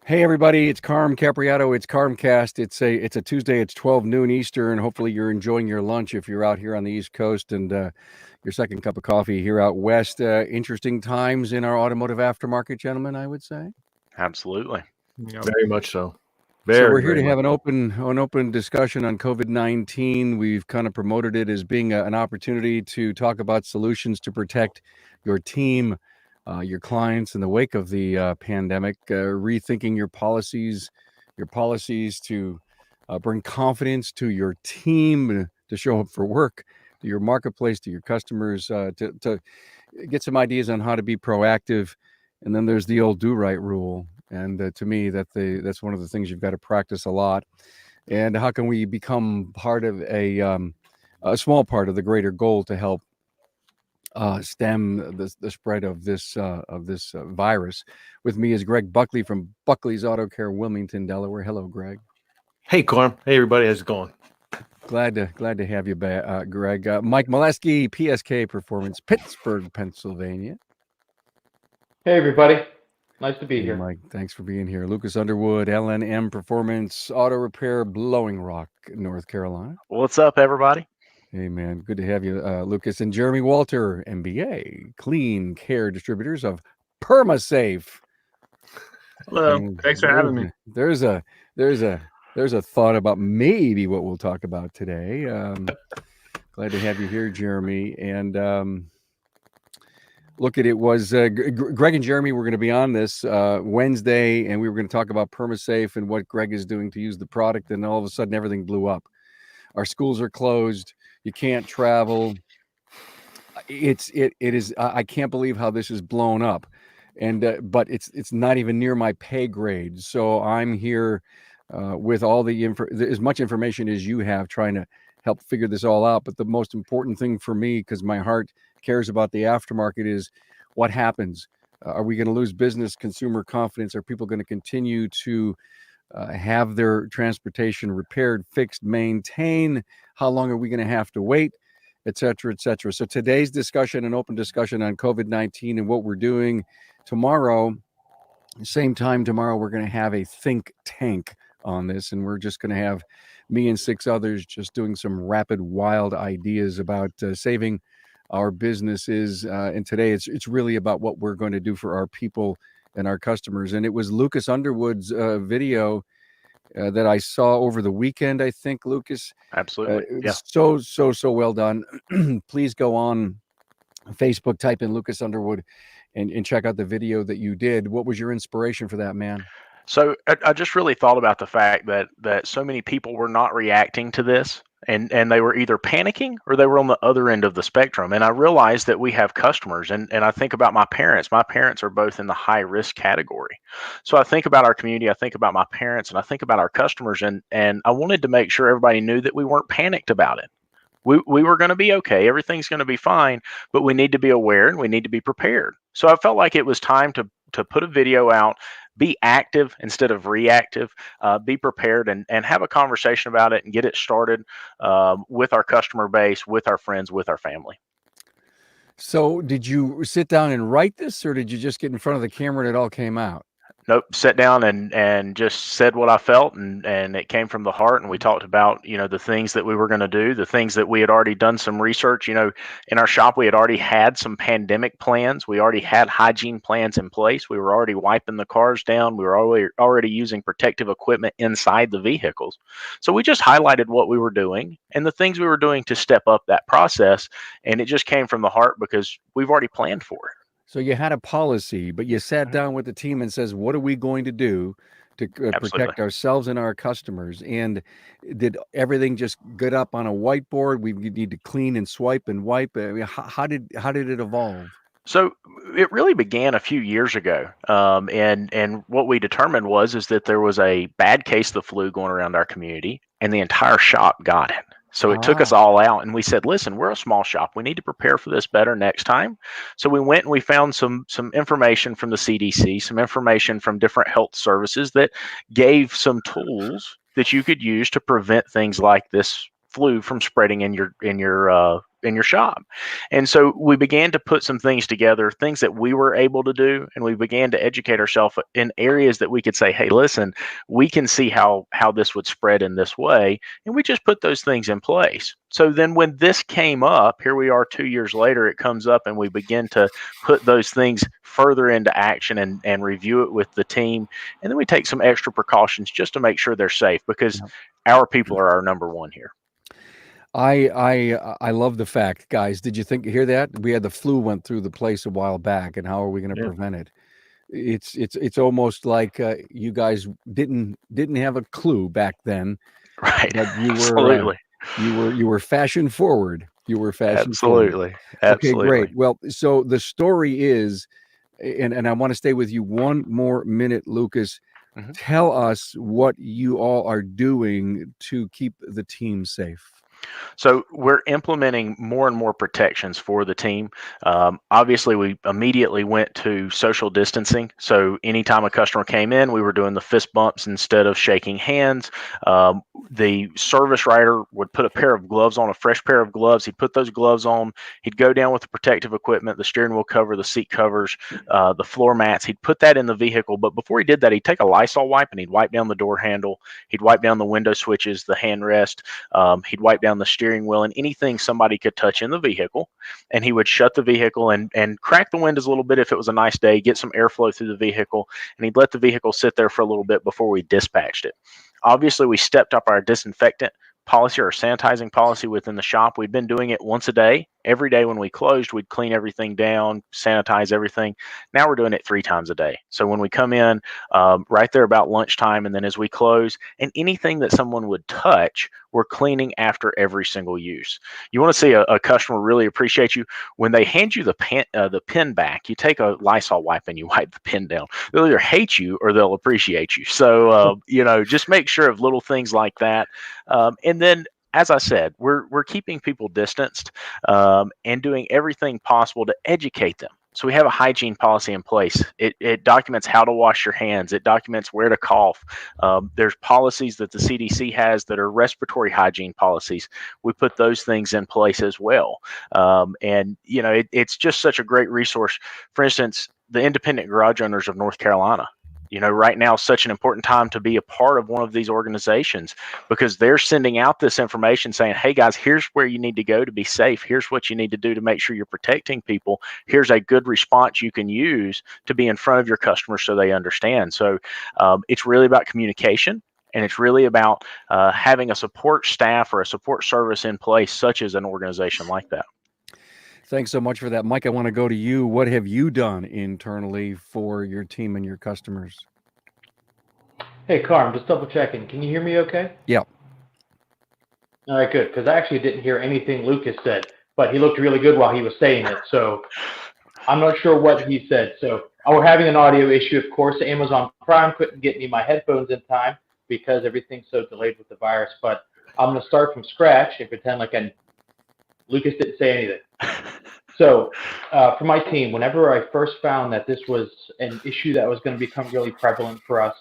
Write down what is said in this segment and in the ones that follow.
Hey everybody, it's Carm Capriato. It's CarmCast. It's a Tuesday. It's 12 noon Eastern. Hopefully you're enjoying your lunch if you're out here on the East Coast, and your second cup of coffee here out west. Interesting times in our automotive aftermarket, gentlemen, I would say. Absolutely. Yep. Very much so. So we're here to have an open discussion on COVID-19. We've kind of promoted it as being an opportunity to talk about solutions to protect your team, your clients in the wake of the pandemic, rethinking your policies to bring confidence to your team, to show up for work, to your marketplace, to your customers, to get some ideas on how to be proactive. And then there's the old do right rule. And to me, that's one of the things you've got to practice a lot. And how can we become part of a small part of the greater goal to help stem the spread of this virus? With me is Greg Buckley from Buckley's Auto Care, Wilmington, Delaware. Hello, Greg. Hey, Carm. Hey, everybody. How's it going? Glad to have you back, Greg. Mike Molesky, PSK Performance, Pittsburgh, Pennsylvania. Hey, everybody. Nice to be here. Mike, thanks for being here. Lucas Underwood, LNM Performance, Auto Repair, Blowing Rock, North Carolina. What's up, everybody? Hey, man. Good to have you, Lucas. And Jeremy Walter, MBA, Clean Care Distributors of PermaSafe. Hello. And thanks for having me. There's a thought about maybe what we'll talk about today. Glad to have you here, Jeremy. And look, it was Greg and Jeremy were going to be on this Wednesday, and we were going to talk about PermaSafe and what Greg is doing to use the product. And all of a sudden, everything blew up. Our schools are closed. You can't travel. It is. I can't believe how this is blown up, and but it's not even near my pay grade. So I'm here with all the as much information as you have, trying to help figure this all out. But the most important thing for me, because my heart cares about the aftermarket, is what happens. Are we going to lose business, consumer confidence? Are people going to continue to have their transportation repaired, fixed, maintained? How long are we going to have to wait, et cetera, et cetera? So today's discussion, an open discussion on COVID-19 and what we're doing. Tomorrow, same time tomorrow, we're going to have a think tank on this, and we're just going to have me and 6 others just doing some rapid, wild ideas about saving our businesses. And today it's really about what we're going to do for our people and our customers. And it was Lucas Underwood's video that I saw over the weekend, I think, Lucas. Absolutely. Yeah. So well done. Please go on Facebook, type in Lucas Underwood and check out the video that you did. What was your inspiration for that, man? So I just really thought about the fact that so many people were not reacting to this, and they were either panicking or they were on the other end of the spectrum. And I realized that we have customers, and I think about my parents. My parents are both in the high risk category. So I think about our community, I think about my parents, and I think about our customers, and I wanted to make sure everybody knew that we weren't panicked about it. We were going to be okay. Everything's going to be fine, but we need to be aware and we need to be prepared. So I felt like it was time to put a video out, be active instead of reactive, be prepared, and have a conversation about it and get it started with our customer base, with our friends, with our family. So did you sit down and write this, or did you just get in front of the camera and it all came out? Nope, sat down and just said what I felt, and it came from the heart. And we talked about, the things that we were going to do, the things that we had already done some research. In our shop, we had already had some pandemic plans. We already had hygiene plans in place. We were already wiping the cars down. We were already using protective equipment inside the vehicles. So we just highlighted what we were doing and the things we were doing to step up that process. And it just came from the heart because we've already planned for it. So you had a policy, but you sat down with the team and says, what are we going to do to protect ourselves and our customers? And did everything just get up on a whiteboard? We need to clean and swipe and wipe. I mean, how did it evolve? So it really began a few years ago. And what we determined is that there was a bad case of the flu going around our community, and the entire shop got it. So it took us all out, and we said, listen, we're a small shop. We need to prepare for this better next time. So we went and we found some information from the CDC, some information from different health services that gave some tools that you could use to prevent things like this flu from spreading in your shop. And so we began to put some things together, things that we were able to do, and we began to educate ourselves in areas that we could say, hey, listen, we can see how this would spread in this way, and we just put those things in place. So then when this came up, here we are 2 years later, it comes up and we begin to put those things further into action and review it with the team. And then we take some extra precautions just to make sure they're safe, because our people are our number one here. I love the fact, guys. Did you hear that? We had the flu went through the place a while back, and how are we going to prevent it? It's almost like you guys didn't have a clue back then, right? But you were Absolutely. You were fashion forward. You were fashion Absolutely. forward. Absolutely. Okay, great. Well, so the story is, and I want to stay with you one more minute, Lucas. Mhm. Tell us what you all are doing to keep the team safe. So we're implementing more and more protections for the team. Obviously, we immediately went to social distancing. So anytime a customer came in, we were doing the fist bumps instead of shaking hands. The service writer would put a pair of gloves on, a fresh pair of gloves. He'd put those gloves on. He'd go down with the protective equipment, the steering wheel cover, the seat covers, the floor mats. He'd put that in the vehicle. But before he did that, he'd take a Lysol wipe and he'd wipe down the door handle. He'd wipe down the window switches, the handrest. He'd wipe down the steering wheel and anything somebody could touch in the vehicle. And he would shut the vehicle and crack the windows a little bit if it was a nice day, get some airflow through the vehicle, and he'd let the vehicle sit there for a little bit before we dispatched it. Obviously, we stepped up our disinfectant policy or sanitizing policy within the shop. We'd been doing it once a day. Every day when we closed, we'd clean everything down, sanitize everything. Now we're doing it 3 times a day. So when we come in, right there about lunchtime, and then as we close, and anything that someone would touch, we're cleaning after every single use. You want to see a customer really appreciate you when they hand you the pen back. You take a Lysol wipe and you wipe the pen down. They'll either hate you or they'll appreciate you. So just make sure of little things like that. And then, as I said, we're keeping people distanced and doing everything possible to educate them. So we have a hygiene policy in place. It documents how to wash your hands. It documents where to cough. There's policies that the CDC has that are respiratory hygiene policies. We put those things in place as well. It's just such a great resource. For instance, the independent garage owners of North Carolina. Right now is such an important time to be a part of one of these organizations, because they're sending out this information saying, hey guys, here's where you need to go to be safe. Here's what you need to do to make sure you're protecting people. Here's a good response you can use to be in front of your customers so they understand. So it's really about communication, and it's really about having a support staff or a support service in place, such as an organization like that. Thanks so much for that. Mike, I want to go to you. What have you done internally for your team and your customers? Hey, Carm, just double checking. Can you hear me okay? Yeah. All right, good, because I actually didn't hear anything Lucas said, but he looked really good while he was saying it, so I'm not sure what he said. So we're having an audio issue, of course. Amazon Prime couldn't get me my headphones in time because everything's so delayed with the virus, but I'm going to start from scratch and pretend like Lucas didn't say anything. So for my team, whenever I first found that this was an issue that was going to become really prevalent for us,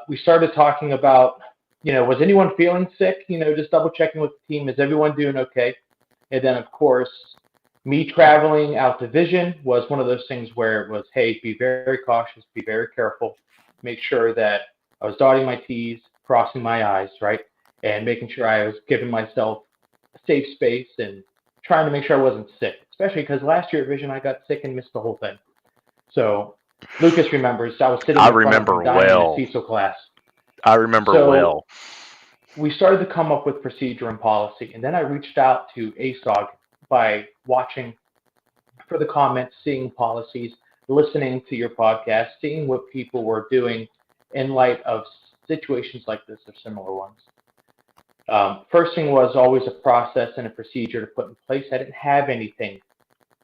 we started talking about, was anyone feeling sick? Just double checking with the team. Is everyone doing okay? And then, of course, me traveling out to Vision was one of those things where it was, hey, be very cautious, be very careful, make sure that I was dotting my T's, crossing my I's, right? And making sure I was giving myself a safe space and trying to make sure I wasn't sick, especially because last year at Vision I got sick and missed the whole thing. So Lucas remembers I was sitting in front of him dying in a CISO class. I remember well. We started to come up with procedure and policy, and then I reached out to ASOG by watching for the comments, seeing policies, listening to your podcast, seeing what people were doing in light of situations like this or similar ones. First thing was always a process and a procedure to put in place. I didn't have anything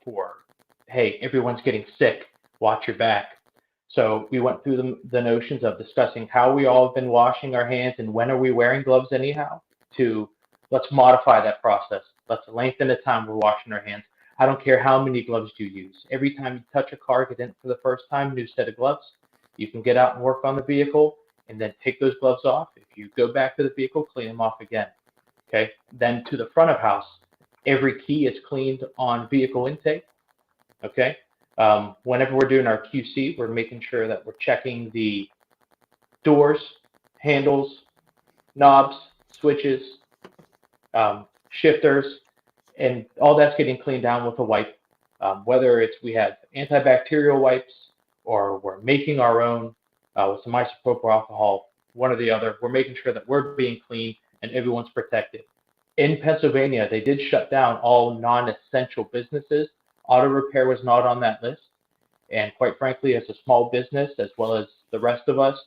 for, hey, everyone's getting sick, watch your back. So we went through the notions of discussing how we all have been washing our hands and when are we wearing gloves anyhow, to let's modify that process. Let's lengthen the time we're washing our hands. I don't care how many gloves you use. Every time you touch a car, get in for the first time, new set of gloves. You can get out and work on the vehicle and then take those gloves off. If you go back to the vehicle, clean them off again. Okay. Then to the front of house, every key is cleaned on vehicle intake. Okay. Whenever we're doing our QC, we're making sure that we're checking the doors, handles, knobs, switches, shifters, and all that's getting cleaned down with a wipe. Whether it's we have antibacterial wipes or we're making our own with some isopropyl alcohol, one or the other, we're making sure that we're being clean and everyone's protected. In Pennsylvania, they did shut down all non-essential businesses. Auto repair was not on that list. And quite frankly, as a small business, as well as the rest of us,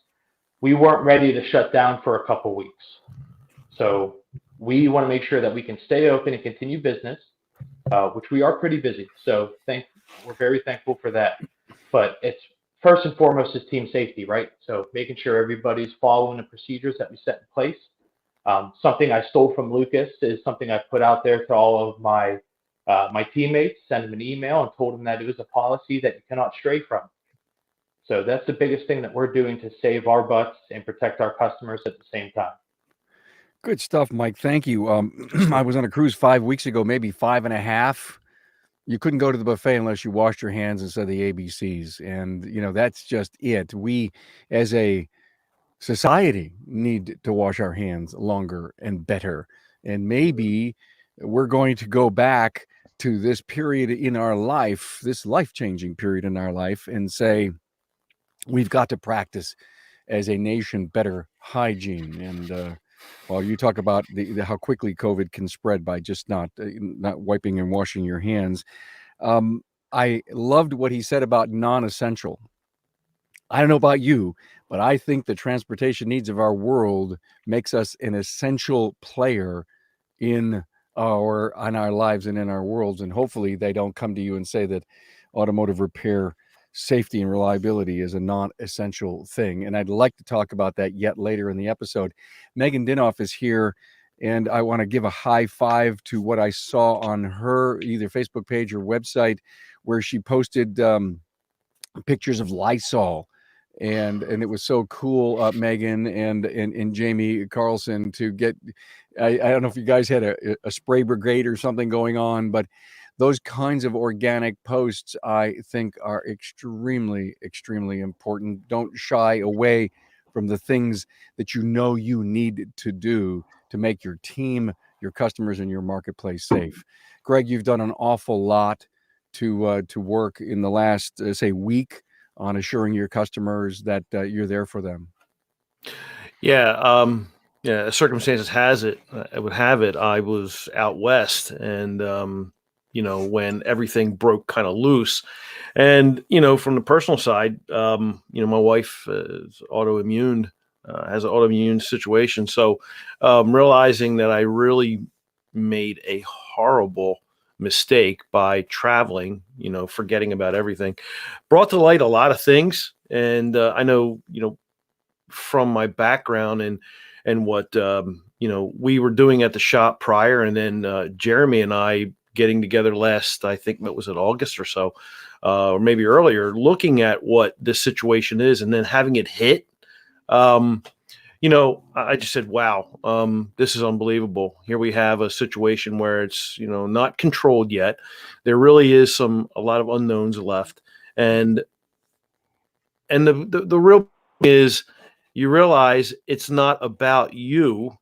we weren't ready to shut down for a couple weeks. So we want to make sure that we can stay open and continue business, which we are pretty busy. So we're very thankful for that. But it's first and foremost is team safety, right? So making sure everybody's following the procedures that we set in place. Something I stole from Lucas is something I put out there to all of my teammates, sent them an email and told them that it was a policy that you cannot stray from. So that's the biggest thing that we're doing to save our butts and protect our customers at the same time. Good stuff, Mike. Thank you. I was on a cruise 5 weeks ago, maybe 5.5. You couldn't go to the buffet unless you washed your hands and said the ABCs. And, that's just it. We, as a society, need to wash our hands longer and better. And maybe we're going to go back to this period in our life, this life-changing period in our life, and say, we've got to practice as a nation better hygiene. And while you talk about how quickly COVID can spread by just not wiping and washing your hands, I loved what he said about non-essential. I don't know about you, but I think the transportation needs of our world makes us an essential player in our lives and in our worlds. And hopefully they don't come to you and say that automotive repair safety and reliability is a non-essential thing. And I'd like to talk about that yet later in the episode. Megan Dinoff is here, and I want to give a high five to what I saw on her either Facebook page or website, where she posted pictures of Lysol. And it was so cool, Megan and Jamie Carlson, to get, I don't know if you guys had a spray brigade or something going on, but those kinds of organic posts, I think, are extremely, extremely important. Don't shy away from the things that you need to do to make your team, your customers, and your marketplace safe. Greg, you've done an awful lot to work in the last, say, week on assuring your customers that you're there for them. Yeah. Circumstances would have it. I was out west, and when everything broke kind of loose, and from the personal side, my wife is autoimmune, has an autoimmune situation. So realizing that I really made a horrible mistake by traveling, forgetting about everything, brought to light a lot of things. And I know, from my background and what, we were doing at the shop prior, and then Jeremy and I getting together last, I think it was in August or so, or maybe earlier, looking at what this situation is, and then having it hit, I just said, wow, this is unbelievable. Here we have a situation where it's, not controlled yet. There really is a lot of unknowns left. And the real is, you realize it's not about you.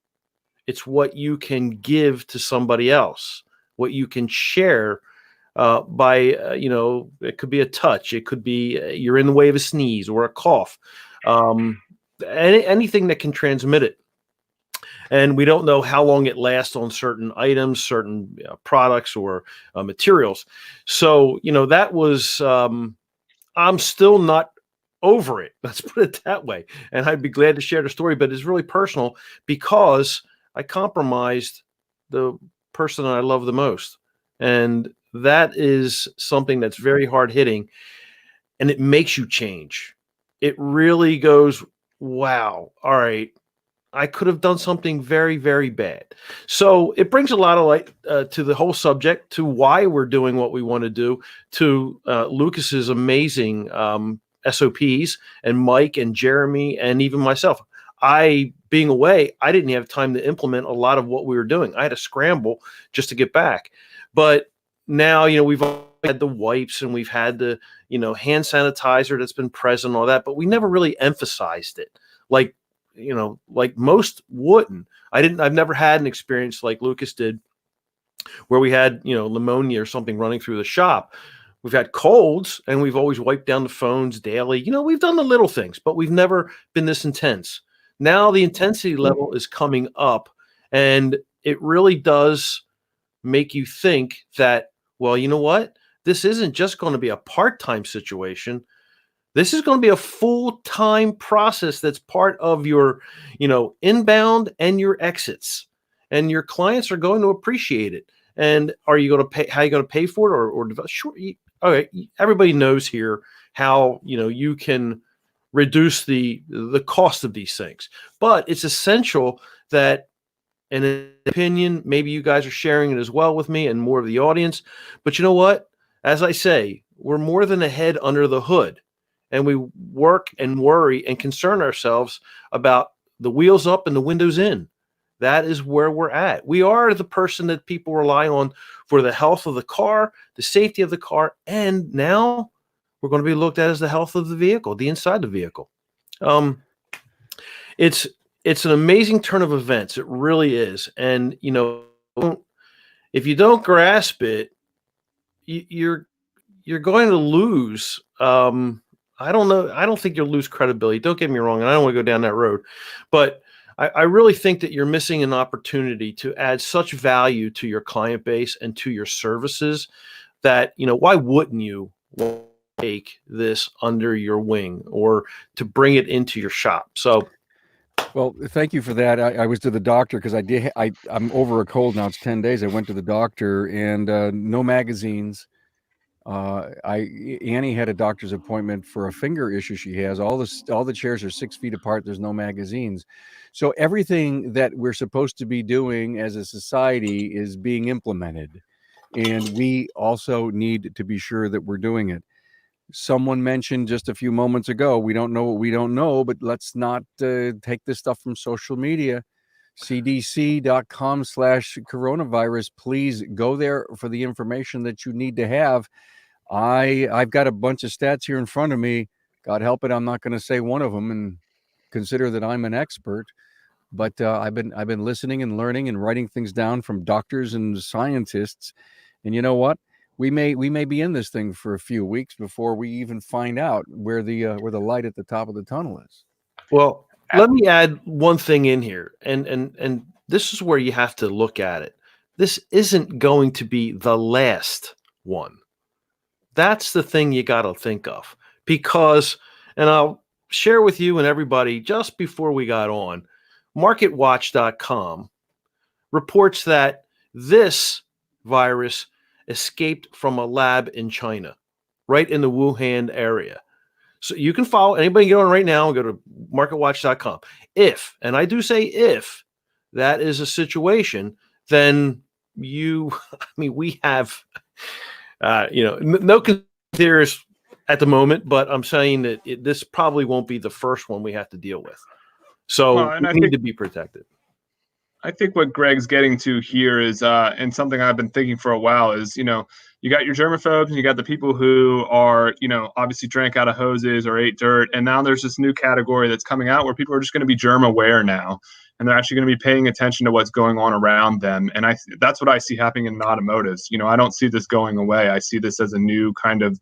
It's what you can give to somebody else, what you can share by, it could be a touch. It could be you're in the way of a sneeze or a cough. Anything that can transmit it. And we don't know how long it lasts on certain items, certain products or materials. So, that was, I'm still not over it. Let's put it that way. And I'd be glad to share the story, but it's really personal because I compromised the person that I love the most. And that is something that's very hard hitting, and it makes you change. It really goes, wow, all right, I could have done something very, very bad. So it brings a lot of light to the whole subject, to why we're doing what we want to do, to Lucas's amazing SOPs, and Mike and Jeremy and even myself. being away, I didn't have time to implement a lot of what we were doing. I had to scramble just to get back. But now, we've had the wipes and we've had the, hand sanitizer that's been present, all that, but we never really emphasized it like most wouldn't. I've never had an experience like Lucas did where we had, pneumonia or something running through the shop. We've had colds and we've always wiped down the phones daily. We've done the little things, but we've never been this intense. Now the intensity level is coming up, and it really does make you think that, well, you know what? This isn't just going to be a part-time situation. This is going to be a full-time process that's part of your, inbound and your exits. And your clients are going to appreciate it. And are you going to pay? How are you going to pay for it? Or sure. All right. Everybody knows here how, you can reduce the cost of these things. But it's essential that, in an opinion, maybe you guys are sharing it as well with me and more of the audience. But you know what? As I say, we're more than a head under the hood. And we work and worry and concern ourselves about the wheels up and the windows in. That is where we're at. We are the person that people rely on for the health of the car, the safety of the car, and now we're going to be looked at as the health of the vehicle, the inside of the vehicle. It's an amazing turn of events. It really is. And, if you don't grasp it, you're going to lose. I don't know. I don't think you'll lose credibility. Don't get me wrong. And I don't want to go down that road, but I really think that you're missing an opportunity to add such value to your client base and to your services that, why wouldn't you take this under your wing or to bring it into your shop? So, well, thank you for that. I was to the doctor because I'm over a cold now. It's 10 days. I went to the doctor and no magazines. Annie had a doctor's appointment for a finger issue she has. All the chairs are 6 feet apart. There's no magazines. So everything that we're supposed to be doing as a society is being implemented. And we also need to be sure that we're doing it. Someone mentioned just a few moments ago, we don't know what we don't know, but let's not take this stuff from social media. CDC.com/coronavirus. Please go there for the information that you need to have. I've got a bunch of stats here in front of me. God help it, I'm not going to say one of them and consider that I'm an expert. But I've been listening and learning and writing things down from doctors and scientists. And you know what? We may be in this thing for a few weeks before we even find out where the light at the top of the tunnel is. Well, let me add one thing in here, and this is where you have to look at it. This isn't going to be the last one. That's the thing you got to think of, because, and I'll share with you and everybody just before we got on, MarketWatch.com reports that this virus escaped from a lab in China, right in the Wuhan area. So you can follow anybody get on right now and go to MarketWatch.com. If, and I do say if, that is a situation, then we have, no theories at the moment, but I'm saying that this probably won't be the first one we have to deal with. So we need to be protected. I think what Greg's getting to here is, and something I've been thinking for a while is, you got your germaphobes and you got the people who are, obviously drank out of hoses or ate dirt. And now there's this new category that's coming out where people are just going to be germ aware now. And they're actually going to be paying attention to what's going on around them. And that's what I see happening in automotives. I don't see this going away. I see this as a new kind of,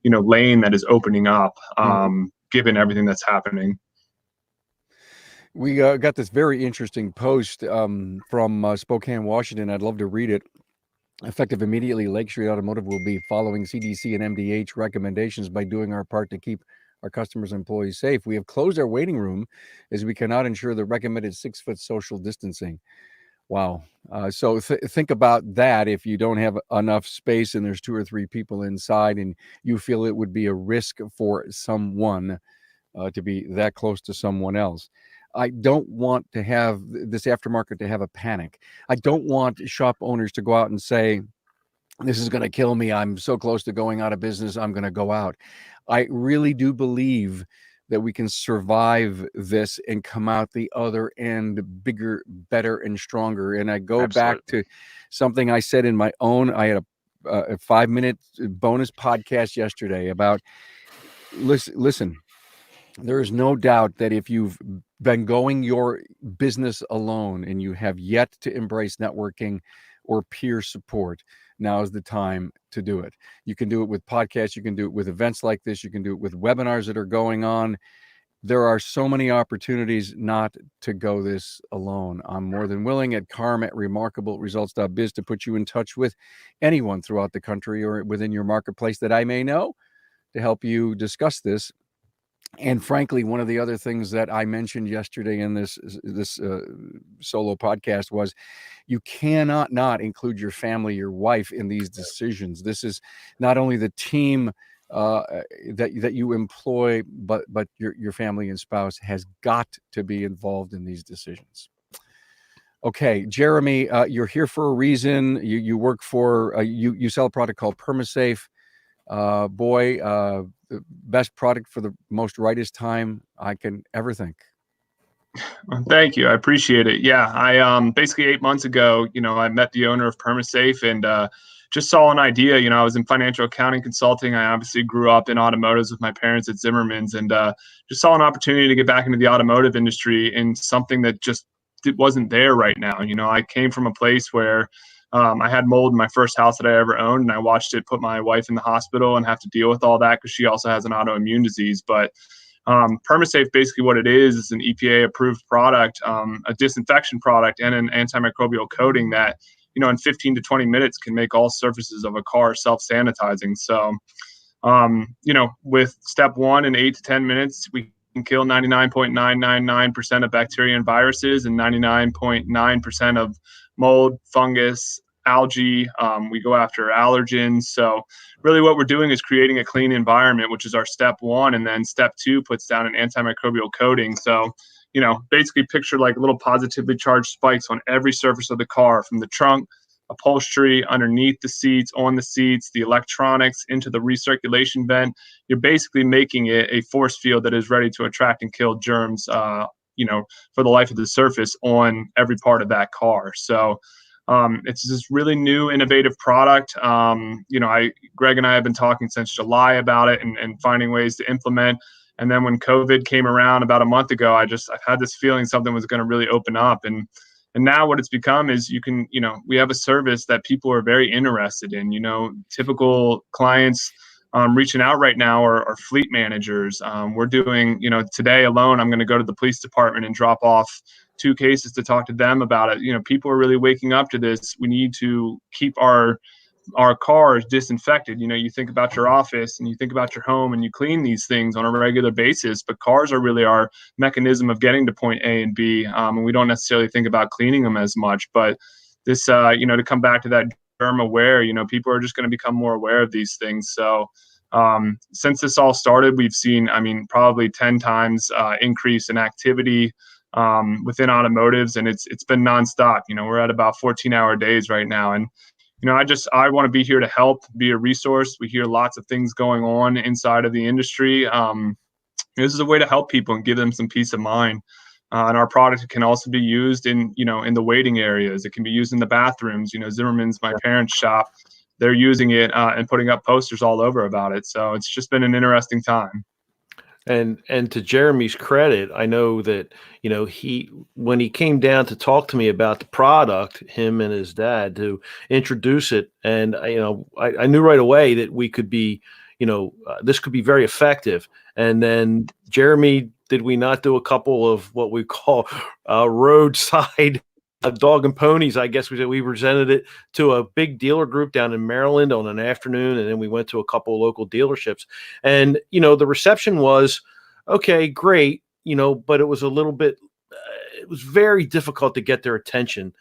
lane that is opening up, given everything that's happening. We got this very interesting post from Spokane, Washington. I'd love to read it. Effective immediately, Lake Street Automotive will be following CDC and MDH recommendations by doing our part to keep our customers and employees safe. We have closed our waiting room as we cannot ensure the recommended 6-foot social distancing. Wow. So think about that. If you don't have enough space and there's 2 or 3 people inside and you feel it would be a risk for someone to be that close to someone else. I don't want to have this aftermarket to have a panic. I don't want shop owners to go out and say, this is going to kill me. I'm so close to going out of business. I'm going to go out. I really do believe that we can survive this and come out the other end bigger, better, and stronger. And I go back to something I said in my own, I had a 5-minute bonus podcast yesterday about, listen, there is no doubt that if you've been going your business alone and you have yet to embrace networking or peer support, now is the time to do it. You can do it with podcasts. You can do it with events like this. You can do it with webinars that are going on. There are so many opportunities not to go this alone. I'm more than willing at remarkableresults.biz to put you in touch with anyone throughout the country or within your marketplace that I may know to help you discuss this. And frankly, one of the other things that I mentioned yesterday in this solo podcast was you cannot not include your family, your wife in these decisions. This is not only the team that you employ, but your family and spouse has got to be involved in these decisions. Okay, Jeremy, you're here for a reason. You work for you sell a product called PermaSafe. The best product for the most rightest time I can ever think. Well, thank you. I appreciate it. Yeah, I basically 8 months ago, I met the owner of PermaSafe and just saw an idea. I was in financial accounting consulting. I obviously grew up in automotives with my parents at Zimmerman's, and just saw an opportunity to get back into the automotive industry in something that just wasn't there right now. I came from a place where I had mold in my first house that I ever owned, and I watched it put my wife in the hospital and have to deal with all that because she also has an autoimmune disease. But PermaSafe, basically what it is an EPA-approved product, a disinfection product, and an antimicrobial coating that, in 15 to 20 minutes can make all surfaces of a car self-sanitizing. So, with step one in 8 to 10 minutes, we can kill 99.999% of bacteria and viruses and 99.9% of mold, fungus, algae. We go after allergens. So really what we're doing is creating a clean environment, which is our step one. And then step two puts down an antimicrobial coating. So, basically picture like little positively charged spikes on every surface of the car, from the trunk, upholstery, underneath the seats, on the seats, the electronics, into the recirculation vent. You're basically making it a force field that is ready to attract and kill germs, for the life of the surface on every part of that car. So it's this really new, innovative product. Greg and I have been talking since July about it and finding ways to implement. And then when COVID came around about a month ago, I've had this feeling something was going to really open up. And now what it's become is we have a service that people are very interested in. Typical clients reaching out right now are fleet managers. We're doing, today alone, I'm going to go to the police department and drop off 2 cases to talk to them about it. People are really waking up to this. We need to keep our cars disinfected. You think about your office and you think about your home and you clean these things on a regular basis, but cars are really our mechanism of getting to point A and B. And we don't necessarily think about cleaning them as much, but this, to come back to that germ aware, people are just going to become more aware of these things. So since this all started, we've seen, probably 10 times increase in activity within automotives, and it's been nonstop. We're at about 14-hour days right now. And I want to be here to help, be a resource. We hear lots of things going on inside of the industry. This is a way to help people and give them some peace of mind. And our product can also be used in the waiting areas. It can be used in the bathrooms. Zimmerman's, my parents' shop, they're using it and putting up posters all over about it. So it's just been an interesting time. And to Jeremy's credit, I know that, when he came down to talk to me about the product, him and his dad, to introduce it. And, I knew right away that we could be, this could be very effective. And then Jeremy, did we not do a couple of what we call roadside dog and ponies? I guess we presented it to a big dealer group down in Maryland on an afternoon, and then we went to a couple of local dealerships. And the reception was okay, great, but it was a little bit. It was very difficult to get their attention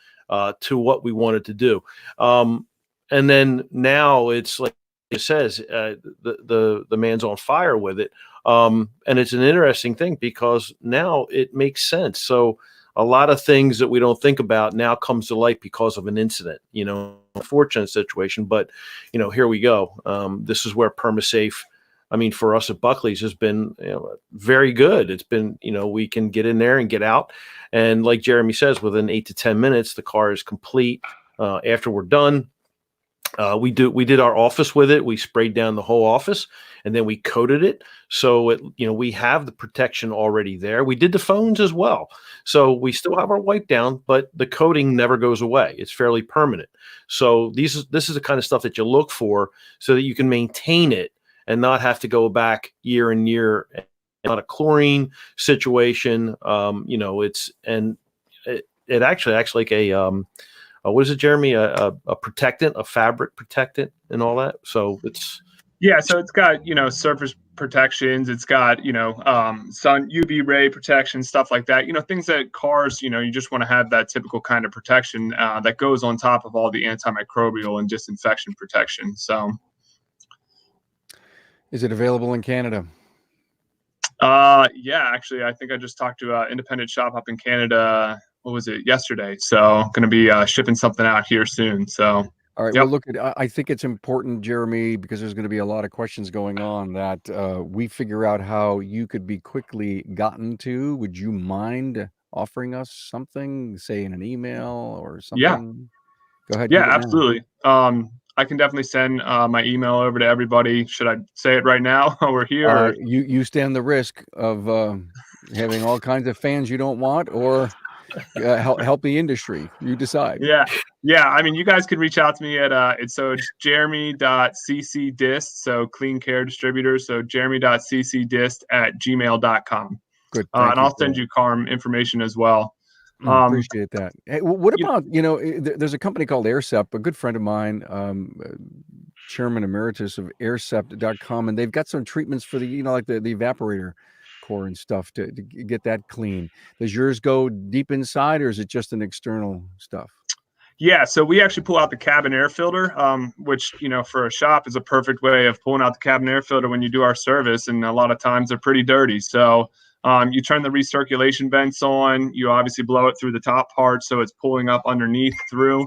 to what we wanted to do. And then now it's like it says, the man's on fire with it. And it's an interesting thing because now it makes sense. So a lot of things that we don't think about now comes to light because of an incident, unfortunate situation, but here we go. This is where PermaSafe I mean, for us at Buckley's has been very good. It's been, we can get in there and get out. And like Jeremy says, within 8 to 10 minutes, the car is complete. After we're done, we did our office with it. We sprayed down the whole office and then we coated it. So we have the protection already there. We did the phones as well. So we still have our wipe down, but the coating never goes away. It's fairly permanent. So this is the kind of stuff that you look for so that you can maintain it and not have to go back year and year. Not a chlorine situation. It actually acts like what is it, Jeremy? A protectant, a fabric protectant, and all that. So it's so it's got surface protections. It's got sun UV ray protection, stuff like that. Things that cars you just want to have that typical kind of protection that goes on top of all the antimicrobial and disinfection protection. So, is it available in Canada? Actually, I think I just talked to an independent shop up in Canada. What was it, yesterday? So going to be shipping something out here soon. So all right. Well, look, I think it's important, Jeremy, because there's going to be a lot of questions going on that we figure out how you could be quickly gotten to. Would you mind offering us something, say in an email or something? Yeah. Go ahead. Yeah, absolutely. I can definitely send my email over to everybody. Should I say it right now? We're here. You stand the risk of having all kinds of fans you don't want, or help the industry. You decide. Yeah. I mean, you guys can reach out to me at it's jeremy.ccdist, so Clean Care Distributors. So jeremy.ccdist@gmail.com. Good. And I'll send you CARM information as well. Appreciate that. Hey, what about, there's a company called AirSep, a good friend of mine, chairman emeritus of airsept.com, and they've got some treatments for the, like the evaporator core and stuff to get that clean. Does yours go deep inside, or is it just an external stuff? Yeah, so we actually pull out the cabin air filter, which, for a shop is a perfect way of pulling out the cabin air filter when you do our service. And a lot of times they're pretty dirty. So you turn the recirculation vents on, you obviously blow it through the top part, so it's pulling up underneath through.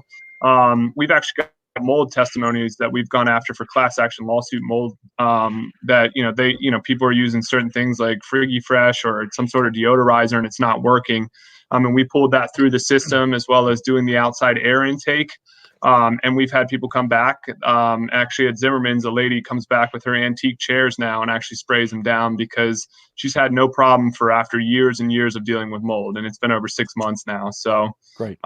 We've actually got mold testimonies that we've gone after for class action lawsuit mold that, people are using certain things like Friggy Fresh or some sort of deodorizer and it's not working. And we pulled that through the system as well as doing the outside air intake. And we've had people come back. Actually, at Zimmerman's, a lady comes back with her antique chairs now and actually sprays them down because she's had no problem for after years and years of dealing with mold. And it's been over 6 months now. So great.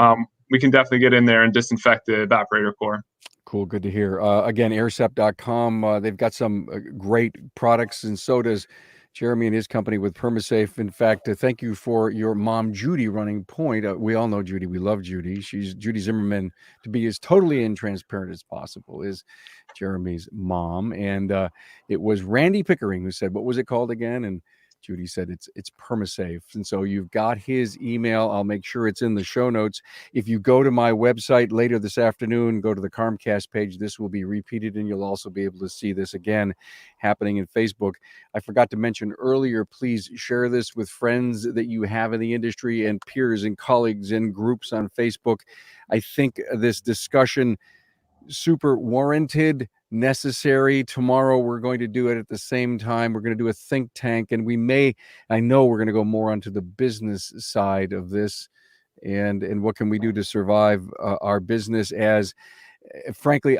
We can definitely get in there and disinfect the evaporator core. Cool. Good to hear. Again, airsept.com. They've got some great products, and so does Jeremy and his company with PermaSafe. In fact, thank you for your mom, Judy, running point. We all know Judy. We love Judy. She's Judy Zimmerman, to be as totally and transparent as possible, is Jeremy's mom. And it was Randy Pickering who said, what was it called again? And Judy said it's PermaSafe. And so you've got his email. I'll make sure it's in the show notes. If you go to my website later this afternoon, go to the CarmCast page, this will be repeated, and you'll also be able to see this again happening in Facebook. I forgot to mention earlier, please share this with friends that you have in the industry and peers and colleagues and groups on Facebook. I think this discussion, super warranted, necessary. Tomorrow we're going to do it at the same time. We're going to do a think tank, and I know we're going to go more onto the business side of this, and what can we do to survive our business, as frankly,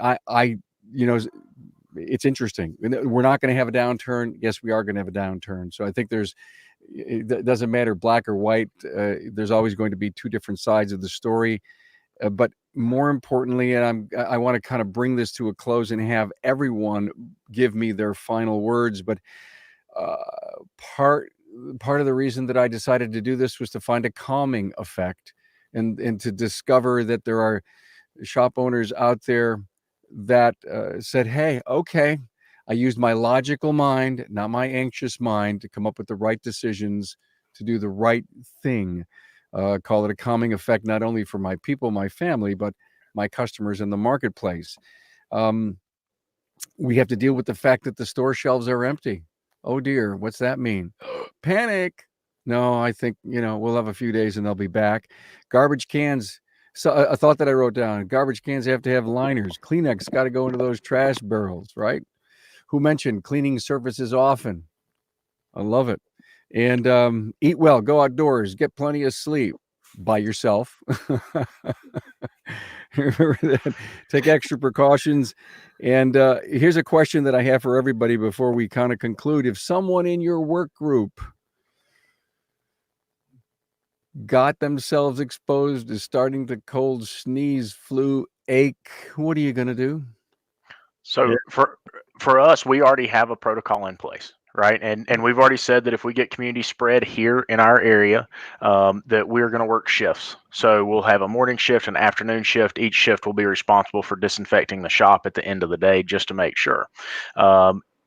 it's interesting. We're not going to have a downturn. Yes, we are going to have a downturn. So I think it doesn't matter black or white. There's always going to be two different sides of the story. But more importantly, and I want to kind of bring this to a close and have everyone give me their final words. But part of the reason that I decided to do this was to find a calming effect, and to discover that there are shop owners out there that said, hey, okay, I used my logical mind, not my anxious mind, to come up with the right decisions, to do the right thing. Call it a calming effect, not only for my people, my family, but my customers in the marketplace. We have to deal with the fact that the store shelves are empty. Oh dear, what's that mean? Panic. No, I think, we'll have a few days and they'll be back. Garbage cans. So a thought that I wrote down, garbage cans have to have liners. Kleenex got to go into those trash barrels, right? who mentioned cleaning surfaces often. I love it. And eat well, go outdoors, get plenty of sleep by yourself. Remember that. Take extra precautions. And here's a question that I have for everybody before we kind of conclude. If someone in your work group got themselves exposed to starting to cold, sneeze, flu, ache, what are you going to do? So for us, we already have a protocol in place, right? And we've already said that if we get community spread here in our area, that we're going to work shifts. So we'll have a morning shift, an afternoon shift. Each shift will be responsible for disinfecting the shop at the end of the day, just to make sure.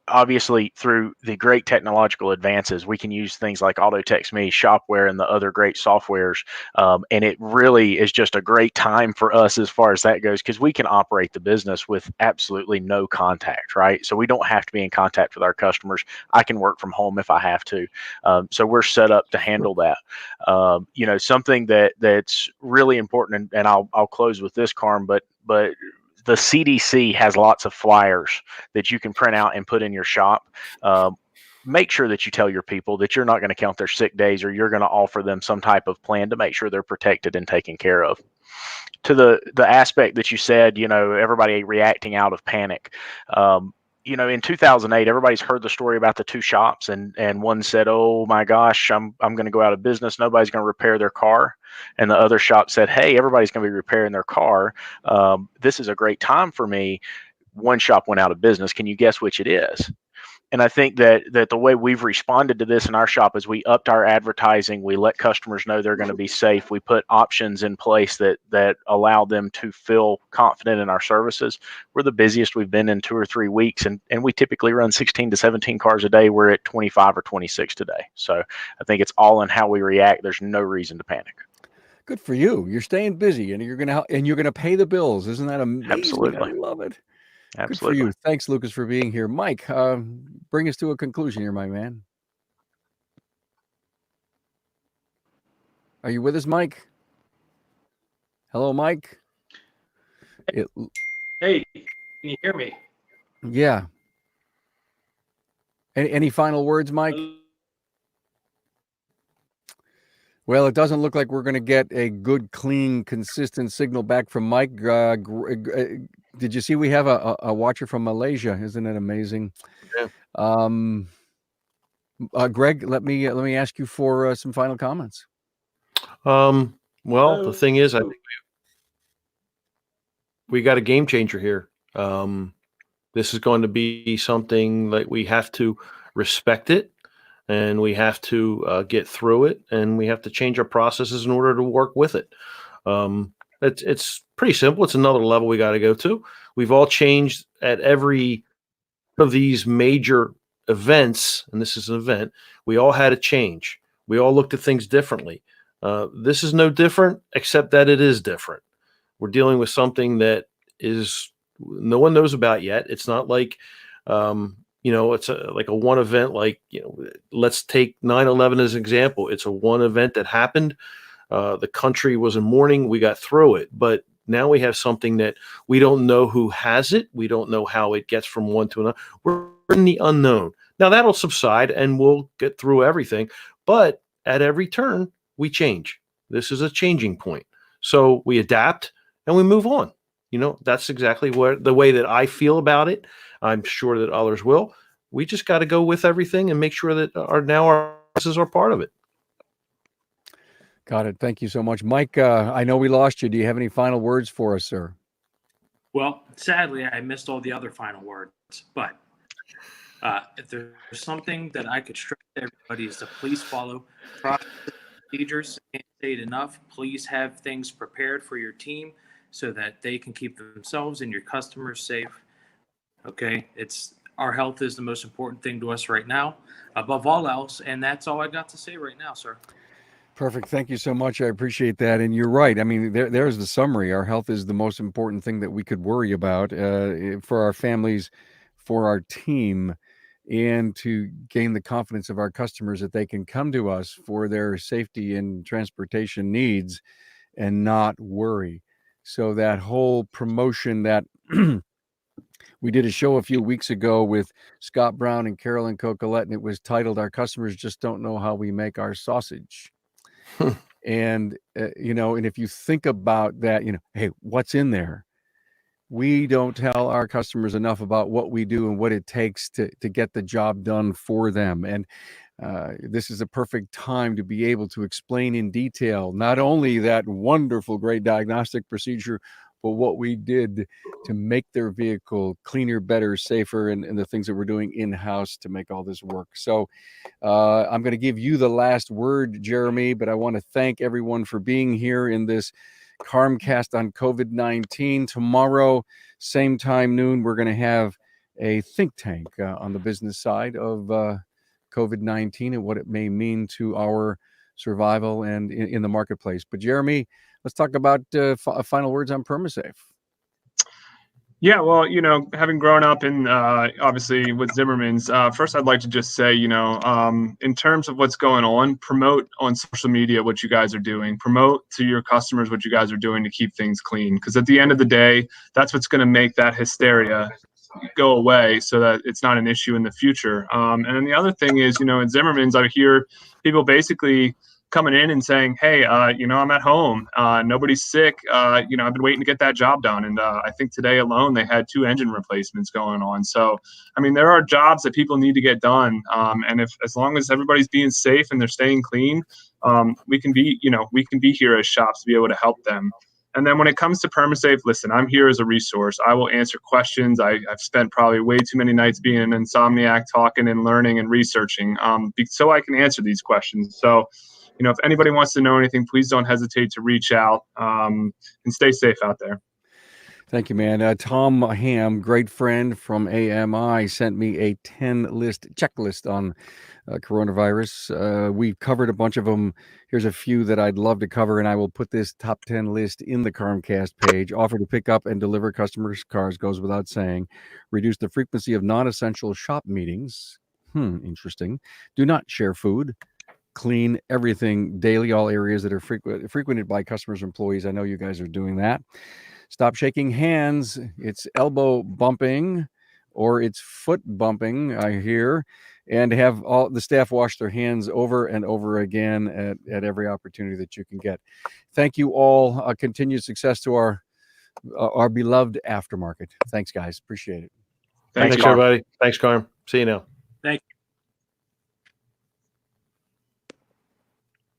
Obviously, through the great technological advances, we can use things like AutoText.me, Shopware, and the other great softwares. And it really is just a great time for us as far as that goes, because we can operate the business with absolutely no contact, right? So we don't have to be in contact with our customers. I can work from home if I have to. So we're set up to handle that. Something that's really important, and I'll close with this, Carm, but the CDC has lots of flyers that you can print out and put in your shop. Make sure that you tell your people that you're not going to count their sick days, or you're going to offer them some type of plan to make sure they're protected and taken care of. To the aspect that you said, everybody reacting out of panic. In 2008, everybody's heard the story about the two shops, and one said, "Oh my gosh, I'm going to go out of business. Nobody's going to repair their car." And the other shop said, "Hey, everybody's going to be repairing their car. This is a great time for me." One shop went out of business. Can you guess which it is? And I think that the way we've responded to this in our shop is we upped our advertising. We let customers know they're going to be safe. We put options in place that allow them to feel confident in our services. We're the busiest we've been in 2 or 3 weeks, and we typically run 16 to 17 cars a day. We're at 25 or 26 today. So I think it's all in how we react. There's no reason to panic. Good for you. You're staying busy, and you're gonna pay the bills. Isn't that amazing? Absolutely. I love it. Absolutely. Good for you. Thanks, Lucas, for being here. Mike, bring us to a conclusion here, my man. Are you with us, Mike? Hello, Mike. Hey, can you hear me? Yeah. Any final words, Mike? Well, it doesn't look like we're going to get a good, clean, consistent signal back from Mike. Did you see we have a watcher from Malaysia? Isn't it amazing? Yeah. Greg, let me ask you for some final comments. Well, the thing is, I think we got a game changer here. This is going to be something that we have to respect it, and we have to get through it, and we have to change our processes in order to work with it. It's pretty simple. It's another level we got to go to. We've all changed at every of these major events, and this is an event. We all had a change. We all looked at things differently. This is no different, except that it is different. We're dealing with something that is no one knows about yet. It's not like, it's like a one event, like, let's take 9/11 as an example. It's a one event that happened. The country was in mourning. We got through it. But now we have something that we don't know who has it. We don't know how it gets from one to another. We're in the unknown. Now that'll subside and we'll get through everything. But at every turn, we change. This is a changing point. So we adapt and we move on. That's exactly the way that I feel about it. I'm sure that others will. We just got to go with everything and make sure that our businesses are part of it. Got it. Thank you so much. Mike, I know we lost you. Do you have any final words for us, sir? Well, sadly, I missed all the other final words. But if there's something that I could stress to everybody is to please follow procedures. Can't say it enough. Please have things prepared for your team so that they can keep themselves and your customers safe. Okay, our health is the most important thing to us right now, above all else, and that's all I got to say right now, sir. Perfect. Thank you so much. I appreciate that. And you're right. I mean, there's the summary. Our health is the most important thing that we could worry about for our families, for our team, and to gain the confidence of our customers that they can come to us for their safety and transportation needs and not worry. So that whole promotion that We did a show a few weeks ago with Scott Brown and Carolyn Cocolette, and it was titled "Our Customers Just Don't Know How We Make Our Sausage." And and if you think about that, hey, what's in there? We don't tell our customers enough about what we do and what it takes to get the job done for them. And this is a perfect time to be able to explain in detail not only that wonderful, great diagnostic procedure, but what we did to make their vehicle cleaner, better, safer, and the things that we're doing in-house to make all this work. So I'm going to give you the last word, Jeremy, but I want to thank everyone for being here in this CarmCast on COVID-19. Tomorrow, same time, noon, we're going to have a think tank on the business side of COVID-19 and what it may mean to our survival and in the marketplace. But Jeremy, let's talk about final words on PermaSafe. Yeah, well, having grown up in obviously with Zimmerman's, first I'd like to just say, in terms of what's going on, promote on social media what you guys are doing. Promote to your customers what you guys are doing to keep things clean. Because at the end of the day, that's what's going to make that hysteria go away so that it's not an issue in the future. And then the other thing is, at Zimmerman's, I hear people basically coming in and saying, hey, I'm at home. Nobody's sick. I've been waiting to get that job done. And I think today alone, they had 2 engine replacements going on. So, there are jobs that people need to get done. And as long as everybody's being safe and they're staying clean, we can be here as shops to be able to help them. And then when it comes to PermaSafe, listen, I'm here as a resource. I will answer questions. I've spent probably way too many nights being an insomniac, talking and learning and researching so I can answer these questions. So, if anybody wants to know anything, please don't hesitate to reach out and stay safe out there. Thank you, man. Tom Ham, great friend from AMI, sent me a 10-list checklist on coronavirus. We've covered a bunch of them. Here's a few that I'd love to cover, and I will put this top 10 list in the CarmCast page. Offer to pick up and deliver customers' cars goes without saying. Reduce the frequency of non-essential shop meetings. Interesting. Do not share food. Clean everything daily, all areas that are frequented by customers or employees. I know you guys are doing that. Stop shaking hands. It's elbow bumping or it's foot bumping, I hear. And have all the staff wash their hands over and over again at every opportunity that you can get. Thank you all. Continued success to our beloved aftermarket. Thanks, guys. Appreciate it. Thanks, everybody. Thanks, Carm. See you now. Thank you.